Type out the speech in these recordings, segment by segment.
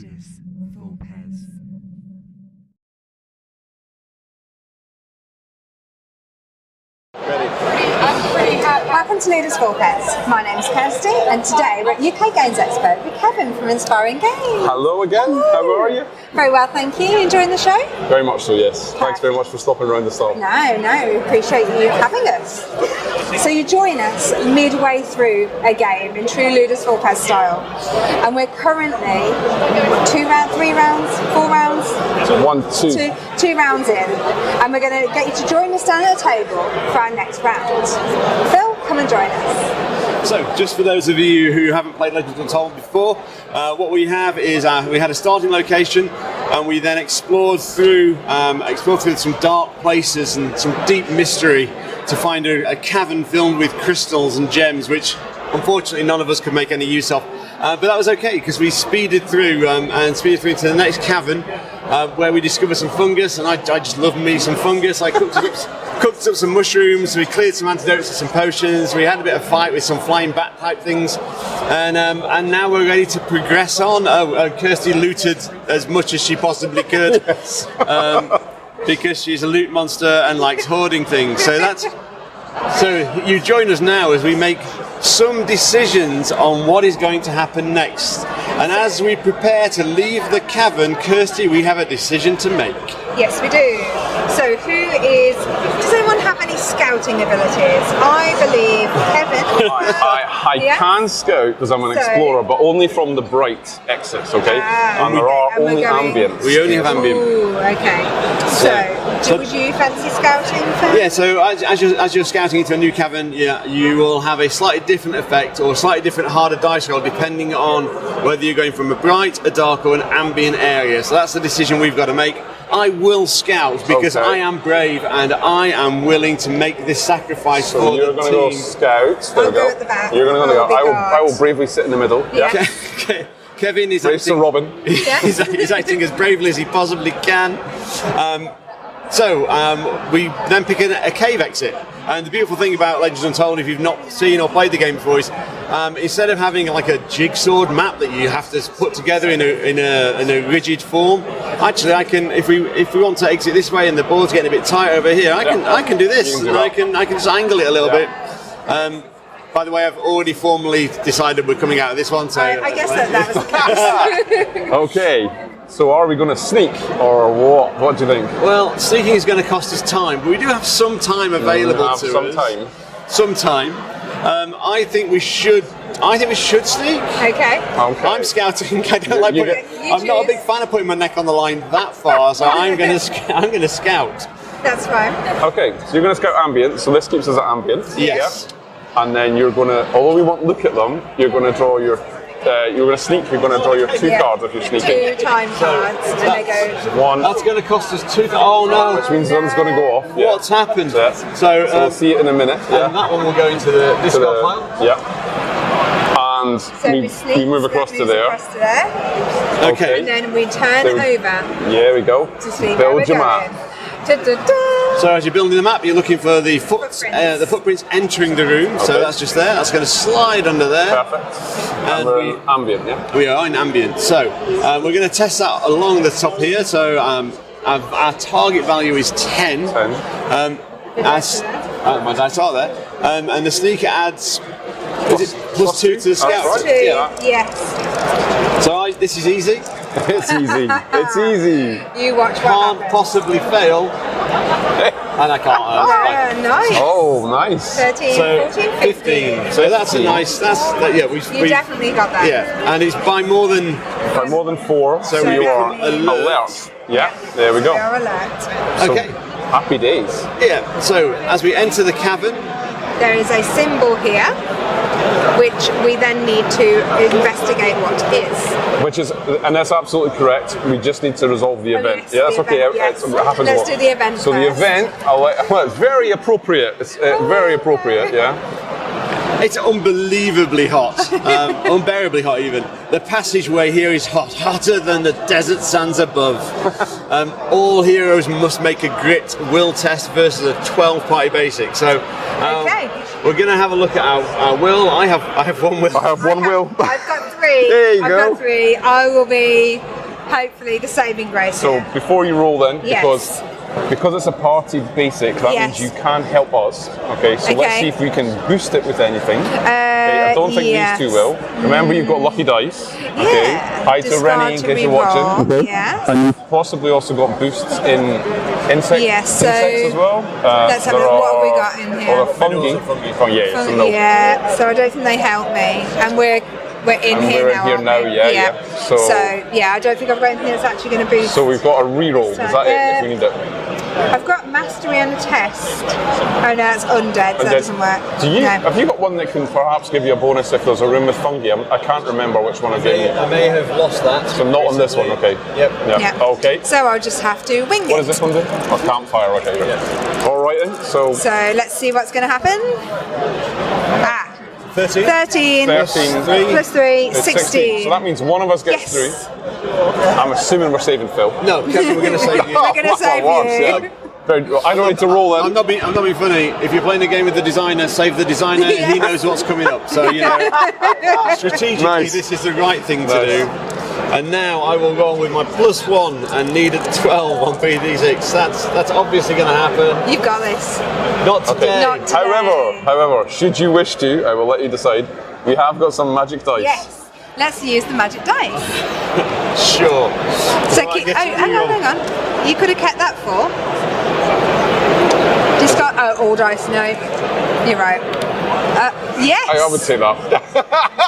Leaders, full pairs. Welcome to Leaders for Pets. My name's Kirsty, and today we're at UK Games Expo with Kevin from Inspiring Games. Hello again. How are you? Very well, thank you. Enjoying the show? Very much so, yes. Thanks very much for stopping around the stall. No, we appreciate you having us. So you join us midway through a game in true Leaders for Pets style, and we're currently 2 rounds, 3 rounds, 4 rounds? 2 rounds in, and we're going to get you to join us down at the table for our next round. Phil, come and join us. So, just for those of you who haven't played Legends Untold before, what we have is we had a starting location, and we then explored through some dark places and some deep mystery to find a cavern filled with crystals and gems, which unfortunately none of us could make any use of. But that was okay because we speeded through into the next cavern where we discovered some fungus, and I just love me some fungus. I cooked up some mushrooms, we cleared some antidotes and some potions, we had a bit of fight with some flying bat type things, and now we're ready to progress on. Kirsty looted as much as she possibly could. Yes. Because she's a loot monster and likes hoarding things. So you join us now as we make some decisions on what is going to happen next. And as we prepare to leave the cavern, Kirsty, we have a decision to make. Yes, we do. So does anyone have any scouting abilities? I believe Kevin. I can scout because I'm an explorer, but only from the bright exits, okay? And there are only ambient. We only have ambient. Ooh, okay. So would you fancy scouting? Yeah, so as you're scouting into a new cavern, you will have a slightly different effect or a slightly different harder dice roll depending on whether you're going from a bright, a dark or an ambient area. So that's the decision we've got to make. I will scout because I am brave and I am willing to make this sacrifice for the team. So you're going to go scout. There we go. At the back. You're going to go. I will bravely sit in the middle. Yeah. Okay. Kevin is acting, Robin. he's acting as bravely as he possibly can. We then pick a cave exit. And the beautiful thing about Legends Untold, if you've not seen or played the game before, is instead of having like a jigsaw map that you have to put together in a rigid form, actually I can, if we want to exit this way and the board's getting a bit tight over here, I can do this. I can just angle it a little bit. By the way, I've already formally decided we're coming out of this one. So I guess that was the case. Okay. So are we going to sneak or what? What do you think? Well, sneaking is going to cost us time, but we do have some time available to us. Some time. I think we should sneak. Okay. I'm scouting. I don't like. I'm not a big fan of putting my neck on the line that far, so I'm going to scout. That's fine. Okay. So you're going to scout ambient. So this keeps us at ambient. Yes. Yeah? And then you're going to, although we won't look at them, you're going to draw your. You're going to sneak, you're going to draw your 2 cards if you're sneaking. 2 time cards, and they go... 1. That's going to cost us 2. Oh no! Which means one's going to go off. What's happened? So we'll see it in a minute. And that one will go into the discard pile? Yeah. And so we move across to there. Okay. And then we turn over. Yeah, we go. To see build your map. So as you're building the map, you're looking for the footprints entering the room. Okay. So that's just there. That's going to slide under there. Perfect. And we're in ambient, yeah? We are in ambient. So we're going to test that along the top here. So our target value is 10. My dice are there. And the sneaker adds plus 2 to the scout. Right? 2, yes. So this is easy. It's easy. It's easy. You watch what Can't happens. possibly fail. And I can't. Nice. Oh, nice. 13, so 14, 15. So that's a nice. You definitely got that. Yeah, and it's by more than 4. So you are alert. Yeah, there we go. We are alert. So, okay. Happy days. Yeah. So as we enter the cavern, there is a symbol here, which we then need to investigate what is. And that's absolutely correct. We just need to resolve the event. Yes, yeah, that's okay. Yes. It happens Let's do the event So first. the event, well, it's very appropriate. It's very appropriate, yeah. It's unbelievably hot, unbearably hot even. The passageway here is hot, hotter than the desert sands above. All heroes must make a grit will test versus a 12-party basic. So we're going to have a look at our will. I have 1 will. I have 1 will. I've got 3. 3. There you I've go. got 3. I will be hopefully the saving grace. So here. before you roll then, Yes. because it's a party basic, that Yes. means you can help us. Okay, so let's Okay. see if we can boost it with anything. Okay, I don't think yes. these two will. Remember, you've got lucky dice. Okay. Yeah. Hi to Discard Rennie in to case you're reroll. watching. Yes. And you've possibly also got boosts in Yes, so insects as well. let's have a there look. What have we are- got in here? Oh, the fungi. Oh, yeah, so no. Yeah, so I don't think they help me. And we're in And here we're now. here aren't now, we? yeah. So yeah, I don't think I've got anything that's actually going to boost. So we've got a reroll. Is that it? If we need it. I've got mastery and test. Oh no, it's undead. So that doesn't work. Do you? No. Have you got one that can perhaps give you a bonus if there's a room with fungi? I can't remember which one I gave you. I may have lost that. So not on this one, okay? Yep. Yeah. Okay. So I'll just have to wing it. What does this one do? A campfire, okay. Yeah. All right then. So So let's see what's going to happen. 13. 13. 13 Plus 3, is 16. So that means one of us gets Yes. through. I'm assuming we're saving Phil. No, Kevin, we're going to save you. We're gonna save you. Very good. I don't need to roll then. I'm not being funny. If you're playing a game with the designer, save the designer. Yeah. He knows what's coming up. So strategically, Nice. this is the right thing to Nice. do. And now I will go on with my +1 and need a 12 on PD6. That's obviously going to happen. You've got this. Not today. Not today. However, should you wish to, I will let you decide. We have got some magic dice. Yes. Let's use the magic dice. Sure. So I keep, get to hang reroll. on. You could have kept that for. Discard. All dice. No, you're right. Yes. I would say that.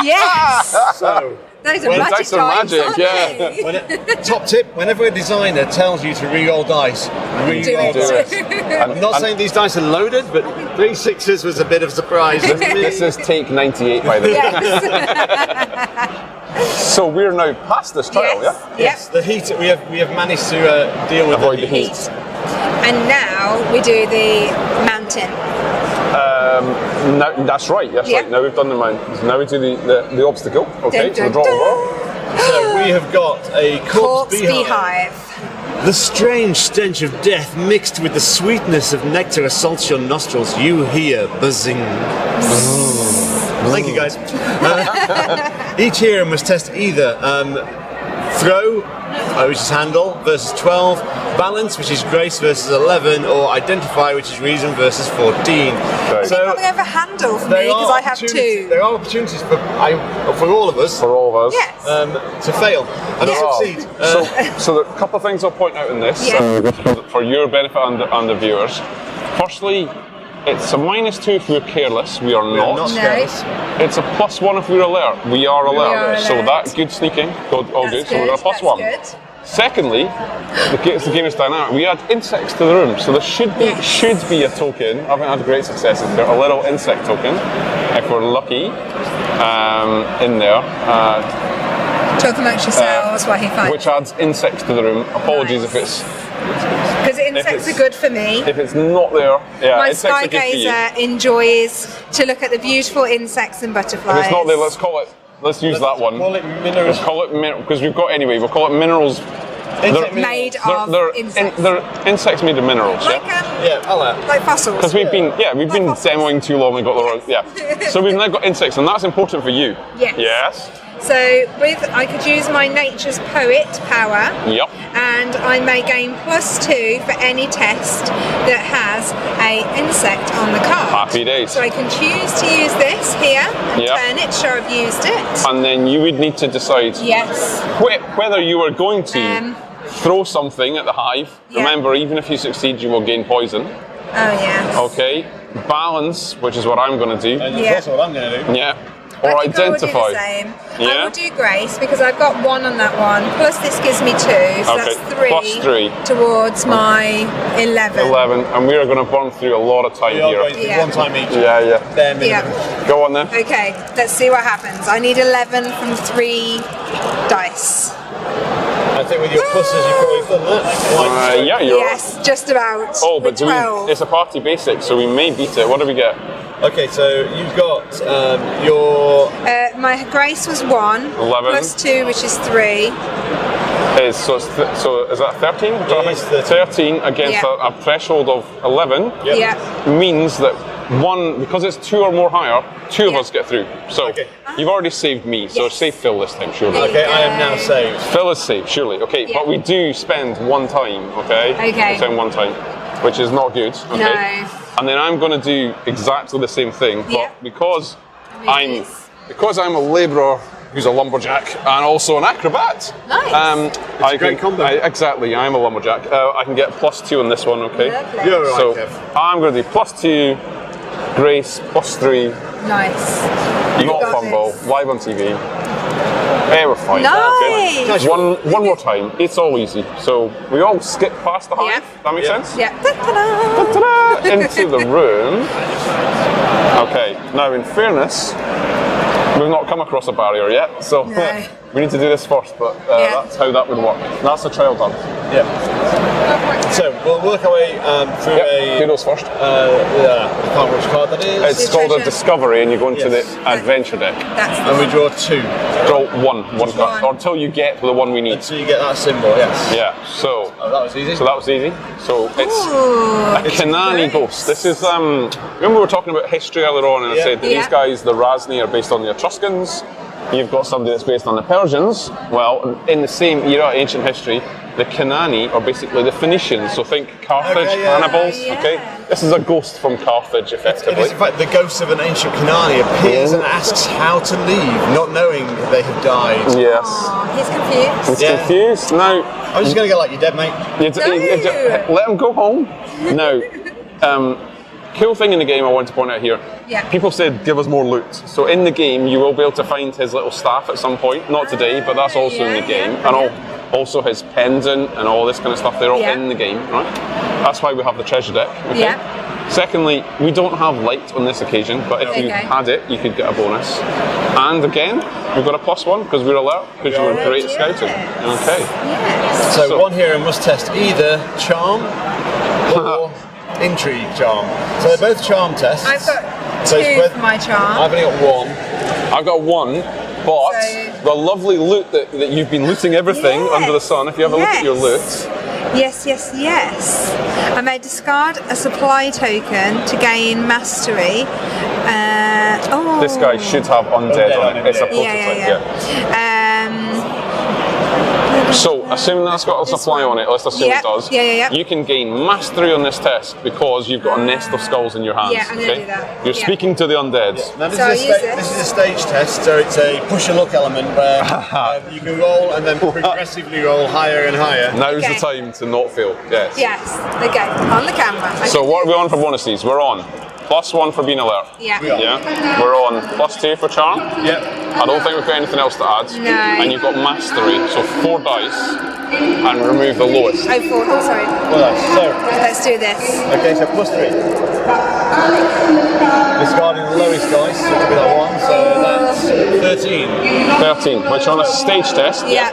Yes. So, Those are Well, magic dice are dice, magic, aren't yeah. they? top tip: whenever a designer tells you to re-roll dice, re-roll it. Do dice. it. I'm not saying these dice are loaded, but 3 6s was a bit of a surprise. This is take 98 by the way. Yes. So we're now past this trial, Yes. yeah? Yes, the heat. We have managed to deal with Avoid the the heat. heat. And now we do the mountain. No, that's right. That's Yeah. right. Now we've done the mountains. Now we do the obstacle. Okay, Dun, so dun, draw dun. over. So we have got a corpse Corpse beehive. beehive. The strange stench of death mixed with the sweetness of nectar assaults your nostrils. You hear buzzing. Thank you, guys. Each hero must test either throw, which is handle, versus 12, balance, which is grace, versus 11, or identify, which is reason, versus 14. Right. So Probably over handle for me there because are I have opportunities- 2. There are opportunities for all of us For all of us. Yes. to fail and There are. succeed. So a couple of things I'll point out in this Yeah. for your benefit and the viewers. Firstly, it's a -2 if we're careless. We are not. not No. careless. It's a +1 if we're alert. We are alert. are So alert. that's good sneaking. All That's good. So we're good, going to +1. that's good. Secondly, the game is dynamic. We add insects to the room, so there should be a token. I haven't had great successes there. A little insect token, if we're lucky, in there, Talk amongst yourselves while he finds. which adds insects to the room. Apologies Nice. if it's Because insects it's- are good for me. if it's not there. Yeah, My insects are good for you. Skygazer enjoys to look at the beautiful insects and butterflies. If it's not there, let's call it. Let's use that one. Call it minerals. Let's call it because we've got anyway. We'll call it minerals. Insect They're- Made of insects. They're insects made of minerals. Like, Yeah. Yeah, I'll like fossils. Because we've been Like fossils. demoing too long and got the wrong. Yeah. So we've now got insects, and that's important for you. Yes. Yes. So I could use my Nature's Poet power. Yep. And I may gain +2 for any test that has a insect on the card. Happy days. So I can choose to use this here and Yep. turn it, show I've used it. And then you would need to decide Yes. whether you are going to throw something at the hive. Yeah. Remember, even if you succeed, you will gain poison. Oh yes. Okay. Balance, which is what I'm going to do. Yeah. That's what I'm going to do. Yeah. I Or think I will identify. do the same. I Yeah. will do grace because I've got 1 on that one. Plus this gives me 2, so Okay, that's 3. +3. Towards my 11. 11, and we are going to burn through a lot of time We are here. going to do Yeah. one time each. Yeah. Bare minimum. Yeah. Go on then. Okay, let's see what happens. I need 11 from 3 dice. I think with your pluses, you've probably done that. Yeah, you're. Yes, just about. Oh, but With 12. it's a party basic, so we may beat it. What do we get? Okay, so you've got your. My grace was 1. 11. Plus 2, which is 3. So is that 13? It is 13. 13 against Yeah. a threshold of 11 Yeah. means that one, because it's 2 or more higher, 2 of Yeah. us get through. So Okay. you've already saved me, so Yes. save Phil this time, surely. Okay. Okay, I am now saved. Phil is saved, surely. Okay, Yeah. but we do spend 1 time, okay? Okay. We spend 1 time, which is not good, okay? No. And then I'm going to do exactly the same thing, but Yeah. because Amazing. I'm a labourer who's a lumberjack and also an acrobat. Nice. I a great combo. Exactly, I'm a lumberjack. I can get +2 on this one, okay? Lovely. You're right, So Kev. I'm going to do +2, Grace +3. Nice. You got a got fumble this. live on TV. Hey, we're fine. Nice. Okay. One more time. It's all easy. So we all skip past the hive. Yeah. That makes Yeah. sense. Yeah. Ta-da. Ta-da! Into the room. Okay. Now, in fairness, we've not come across a barrier yet, so No. we need to do this first. But Yeah. that's how that would work. That's the trial done. Yeah. So we'll work our way through Yep. Who goes first? I can't remember which card that is. It's The called a treasure. discovery, and you go into Yes. the adventure deck. That's and we draw 2 Draw one card, one. or until you get the one we need. until you get that symbol. Yes. Yeah. So. Oh, that was easy. So that was easy. So it's Ooh. a Kanani ghost. This is remember we were talking about history earlier on, and I Yeah. said that Yeah. these guys, the Razni, are based on the Etruscans. You've got somebody that's based on the Persians. Well, in the same era, ancient history, the Kanani are basically the Phoenicians. So think Carthage, Okay, yeah. Hannibals. Yeah. Okay, this is a ghost from Carthage, It effectively. is in fact the ghost of an ancient Kanani appears and asks how to leave, not knowing they have died. Yes. Oh, he's confused. It's Yeah. confused now. I'm just gonna go like you're dead, mate. Let him go home. Now, cool thing in the game I want to point out here. Yeah. People said give us more loot. So in the game you will be able to find his little staff at some point. Not today, but that's also in the Yeah, game. yeah, And also his pendant and all this kind of stuff. They're all Yeah. in the game, right? That's why we have the treasure deck. Okay? Yeah. Secondly, we don't have light on this occasion, but if you Okay. had it, you could get a bonus. And again, we've got a +1 because we're alert, because you were great at scouting. Okay. Yes. So, So- one hero must test either charm or intrigue charm. So they're both charm tests. I've got So it's 2 both- for my charm. I've only got 1. I've got 1, but So- the lovely loot that you've been looting everything Yes. under the sun, if you have a look at your loot, Yes, yes, yes. I may discard a supply token to gain mastery. this guy should have undead on it. It's a Yeah, prototype, So, assuming that's got a This supply one. on it, let's assume Yeah, it does. yeah. You can gain mastery on this test because you've got a nest of skulls in your hands. Yeah, I'm gonna do that. You're Yeah. speaking to the undead. Now this, So I is a use this. this is a stage test, so it's a push and look element where you can roll and then progressively roll higher and higher. Now's Okay. the time to not fail. Yes. Yes. Okay. On the camera. So, what are we on for bonuses? We're on +1 for being alert. Yeah. We are. Yeah. We're on +2 for charm. Yep. I don't think we've got anything else to add. No. And you've got mastery, so 4 dice and remove the lowest. Oh, 4. Oh, sorry. Well, so, Let's do this. okay, so +3. Discarding the lowest dice, which will be that 1, so that's 13. 13, which on a stage test Yeah.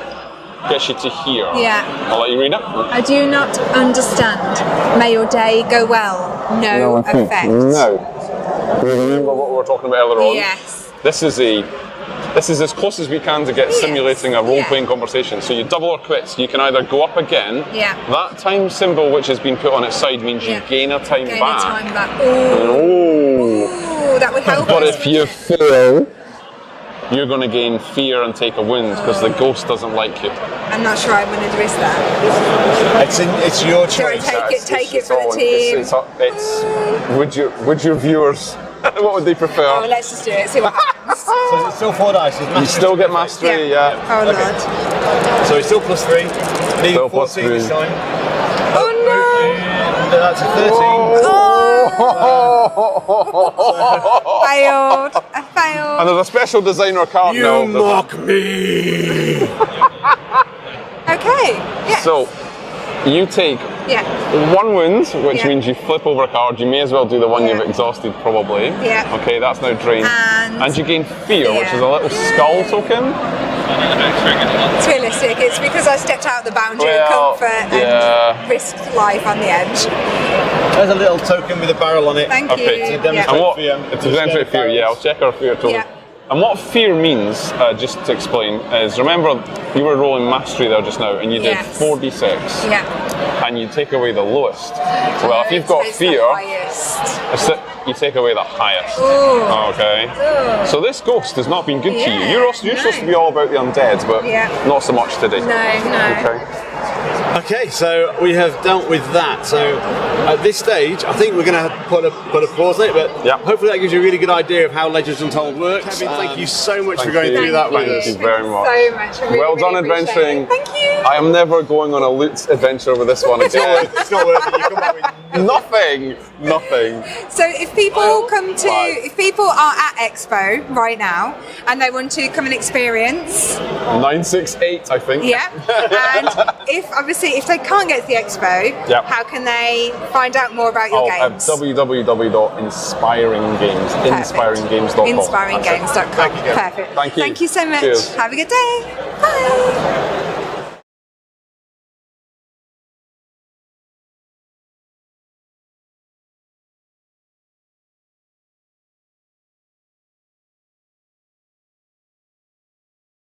gets you to here. Yeah. I'll let you read it. I do not understand. May your day go well. No effect. No. Remember what we were talking about earlier on? Yes. This is as close as we can to get Yes. simulating a role-playing conversation. So you double or quits. You can either go up again. Yeah. That time symbol which has been put on its side means you Yeah. gain a time Gain back. a time back. Ooh. Oh. That would help. But us, if you wouldn't fail, you're going to gain fear and take a wound because the ghost doesn't like you. it? I'm not sure I want to risk that. It's your Should I choice. take it for all- the team? It's would your viewers what would they prefer? Oh, let's just do it. See what happens. So it's still 4 dice. It's You mastery. still get mastery, yeah. Oh Okay. Lord. So it's still +3. Need Still 14 this +3. time. Oh no. That's a 13. Failed. I failed. And there's a special designer card now. me! Okay. Yeah. So you take Yeah. 1 wound, which Yeah. means you flip over a card. You may as well do the one Yeah. you've exhausted, probably. Yeah. Okay, that's now drained. And you gain fear, which is a little skull token. It's realistic. It's because I stepped out the boundary of Well, comfort yeah. and risked life on the edge. There's a little token with a barrel on it. Thank Okay, you. to demonstrate And what? fear. To demonstrate fear, yeah. I'll check our fear token. Yeah. And what fear means, just to explain, is remember you were rolling mastery there just now, and you did Yes. 4d6, and you take away the lowest. Well, if you've got It's fear, the highest. you take away the highest. Ooh. Okay. Ooh. So this ghost has not been good to you. Yeah, You're supposed to be all about the undead, but not so much today. No. Okay. Okay, so we have dealt with that. So at this stage, I think we're going to put a pause on it, but hopefully that gives you a really good idea of how Legends Untold works. Kevin, thank you so much for going through that with us. Thank you very much. So much. I really, Well done really appreciate adventuring. it. Thank you. I am never going on a loot adventure with this one again. It's not worth it. You come back with Nothing. So if people if people are at Expo right now and they want to come and experience, 968, I think. and if they can't get to the Expo, how can they find out more about your games? www.inspiringgames.com. Inspiringgames.com. Perfect. Thank you. Thank you so much. Cheers. Have a good day. Bye.